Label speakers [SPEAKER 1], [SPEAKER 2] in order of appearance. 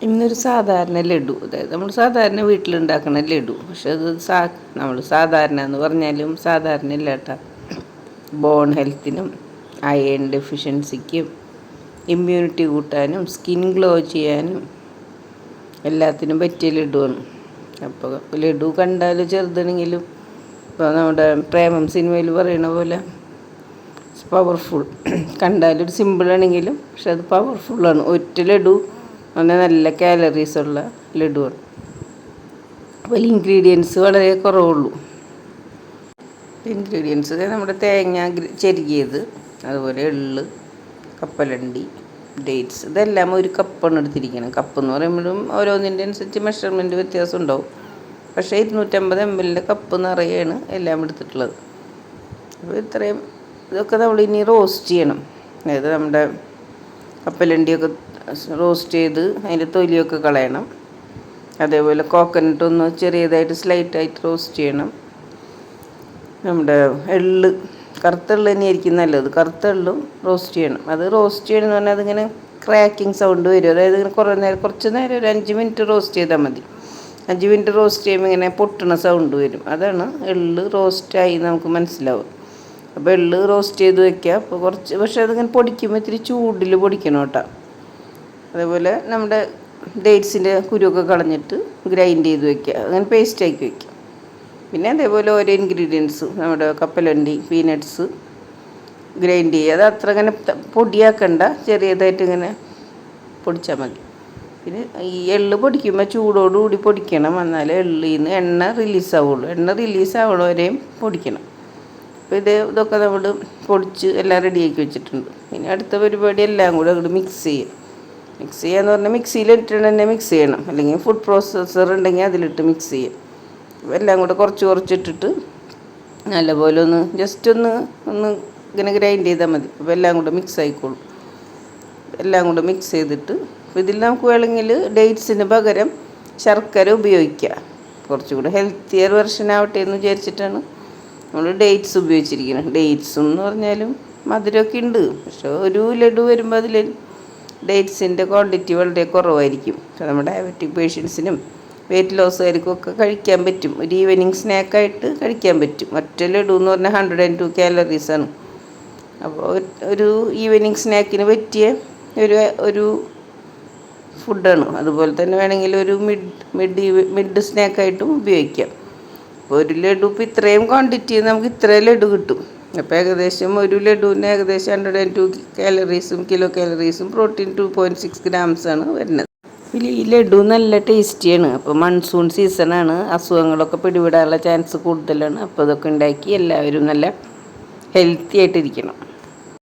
[SPEAKER 1] ഇന്നൊരു സാധാരണ ലഡു, അതായത് നമ്മൾ സാധാരണ വീട്ടിലുണ്ടാക്കുന്ന ലഡു, പക്ഷെ അത് നമ്മൾ സാധാരണ എന്ന് പറഞ്ഞാലും സാധാരണ ഇല്ല കേട്ടോ. ബോൺ ഹെൽത്തിനും അയൺ ഡെഫിഷ്യൻസിക്കും ഇമ്മ്യൂണിറ്റി കൂട്ടാനും സ്കിൻ ഗ്ലോ ചെയ്യാനും എല്ലാത്തിനും പറ്റിയ ലഡുവാണ്. അപ്പോൾ ലഡു കണ്ടാൽ ചെറുതാണെങ്കിലും ഇപ്പോൾ നമ്മുടെ പ്രേമം സിനിമയിൽ പറയുന്ന പോലെ പവർഫുൾ. കണ്ടാലൊരു സിമ്പിളാണെങ്കിലും പക്ഷെ അത് പവർഫുള്ളാണ്. ഒറ്റ ലഡു അങ്ങനെ നല്ല കാലറീസുള്ള ലഡുവാണ്. അപ്പോൾ ഇൻഗ്രീഡിയൻസ് വളരെ കുറവുള്ളൂ. ഇൻഗ്രീഡിയൻസ് നമ്മുടെ തേങ്ങ ചെരുകിയത്, അതുപോലെ എള്ള്, കപ്പലണ്ടി, ഡേറ്റ്സ്, ഇതെല്ലാം ഒരു കപ്പാണ് എടുത്തിരിക്കുന്നത്. കപ്പ് എന്ന് പറയുമ്പോഴും ഓരോന്നിൻ്റെ അനുസരിച്ച് മെഷർമെൻറ്റ് വ്യത്യാസം ഉണ്ടാവും. പക്ഷേ 250 ml കപ്പ് നിറയെയാണ് എല്ലാം എടുത്തിട്ടുള്ളത്. അപ്പോൾ ഇതൊക്കെ നമ്മൾ ഇനി റോസ്റ്റ് ചെയ്യണം. അതായത് നമ്മുടെ കപ്പലണ്ടിയൊക്കെ റോസ്റ്റ് ചെയ്ത് അതിൻ്റെ തൊലിയൊക്കെ കളയണം. അതേപോലെ കോക്കനട്ട് ഒന്ന് ചെറിയതായിട്ട് സ്ലൈറ്റായിട്ട് റോസ്റ്റ് ചെയ്യണം. നമ്മുടെ കറുത്ത എള്ള് തന്നെയായിരിക്കും നല്ലത്. കറുത്ത എള്ളും റോസ്റ്റ് ചെയ്യണം. അത് റോസ്റ്റ് ചെയ്യണമെന്ന് പറഞ്ഞാൽ അതിങ്ങനെ ക്രാക്കിംഗ് സൗണ്ട് വരും. അതായത് ഇങ്ങനെ കുറച്ച് നേരം ഒരു 5 മിനിറ്റ് റോസ്റ്റ് ചെയ്താൽ മതി. 5 മിനിറ്റ് റോസ്റ്റ് ചെയ്യുമ്പോൾ ഇങ്ങനെ പൊട്ടണ സൗണ്ട് വരും. അതാണ് എള്ള് റോസ്റ്റായി നമുക്ക് മനസ്സിലാവും. അപ്പോൾ എള്ള് റോസ്റ്റ് ചെയ്ത് വയ്ക്കുക. അപ്പോൾ പക്ഷേ അതിങ്ങനെ പൊടിക്കുമ്പോൾ ഇത്തിരി ചൂടിൽ പൊടിക്കണം കേട്ടോ. അതേപോലെ നമ്മുടെ ഡേറ്റ്സിൻ്റെ കുരുവൊക്കെ കളഞ്ഞിട്ട് ഗ്രൈൻഡ് ചെയ്ത് വയ്ക്കുക. അങ്ങനെ പേസ്റ്റാക്കി വയ്ക്കുക. പിന്നെ അതേപോലെ ഓരോ ഇൻഗ്രീഡിയൻസ് നമ്മുടെ കപ്പലണ്ടി, പീനട്ട്സ് ഗ്രൈൻഡ് ചെയ്യുക. അത് അത്ര ഇങ്ങനെ പൊടിയാക്കണ്ട, ചെറിയതായിട്ട് ഇങ്ങനെ പൊടിച്ചാൽ മതി. പിന്നെ ഈ എള്ള് പൊടിക്കുമ്പോൾ ചൂടോടുകൂടി പൊടിക്കണം, എന്നാലേ എള്ളിൽ നിന്ന് എണ്ണ റിലീസാവുള്ളൂ. എണ്ണ റിലീസാവണവരെയും പൊടിക്കണം. അപ്പോൾ ഇതൊക്കെ നമ്മൾ പൊടിച്ച് എല്ലാം റെഡിയാക്കി വെച്ചിട്ടുണ്ട്. ഇനി അടുത്ത പരിപാടി എല്ലാം കൂടെ അങ്ങോട്ട് മിക്സ് ചെയ്യാന്ന് പറഞ്ഞാൽ മിക്സിയിലിട്ട് തന്നെ മിക്സ് ചെയ്യണം. അല്ലെങ്കിൽ ഫുഡ് പ്രോസസ്സർ ഉണ്ടെങ്കിൽ അതിലിട്ട് മിക്സ് ചെയ്യും. എല്ലാം കൂടെ കുറച്ചിട്ടിട്ട് നല്ലപോലെ ജസ്റ്റ് ഒന്ന് ഇങ്ങനെ ഗ്രൈൻഡ് ചെയ്താൽ മതി. അപ്പോൾ എല്ലാം കൂടെ മിക്സ് ആയിക്കോളും. എല്ലാം കൂടെ മിക്സ് ചെയ്തിട്ട് ഇതിൽ നമുക്ക് വേണമെങ്കിൽ ഡേറ്റ്സിന് പകരം ശർക്കര ഉപയോഗിക്കുക. കുറച്ചുകൂടെ ഹെൽത്തിയർ വെർഷൻ ആവട്ടെ എന്ന് വിചാരിച്ചിട്ടാണ് നമ്മൾ ഡേറ്റ്സ് ഉപയോഗിച്ചിരിക്കുന്നത്. ഡേറ്റ്സ് എന്ന് പറഞ്ഞാലും മധുരമൊക്കെ ഉണ്ട്, പക്ഷെ ഒരു ലഡു വരുമ്പോൾ അതിൽ ഡേറ്റ്സിൻ്റെ ക്വാണ്ടിറ്റി വളരെ കുറവായിരിക്കും. നമ്മുടെ ഡയബറ്റിക് പേഷ്യൻസിനും വെയിറ്റ് ലോസുകാർക്കും ഒക്കെ കഴിക്കാൻ പറ്റും. ഒരു ഈവനിങ് സ്നാക്കായിട്ട് കഴിക്കാൻ പറ്റും. ഒറ്റ ലഡു എന്ന് പറഞ്ഞാൽ 102 കാലറീസാണ്. അപ്പോൾ ഒരു ഈവനിങ് സ്നാക്കിന് പറ്റിയ ഒരു ഫുഡാണ്. അതുപോലെ തന്നെ വേണമെങ്കിൽ ഒരു മിഡ് സ്നാക്കായിട്ടും ഉപയോഗിക്കാം. അപ്പോൾ ഒരു ലഡു ഇപ്പോൾ ഇത്രയും ക്വാണ്ടിറ്റി നമുക്ക് ഇത്രയും ലഡു കിട്ടും. അപ്പോൾ ഏകദേശം ഒരു ലഡുവിന് ഏകദേശം 102 കാലറീസും കിലോ കാലറീസും പ്രോട്ടീൻ 2.6 ഗ്രാംസാണ് വരുന്നത്. പിന്നെ ഈ ലഡു നല്ല ടേസ്റ്റിയാണ്. അപ്പോൾ മൺസൂൺ സീസണാണ്, അസുഖങ്ങളൊക്കെ പിടിപെടാനുള്ള ചാൻസ് കൂടുതലാണ്. അപ്പോൾ ഇതൊക്കെ ഉണ്ടാക്കി എല്ലാവരും നല്ല ഹെൽത്തി ആയിട്ടിരിക്കണം.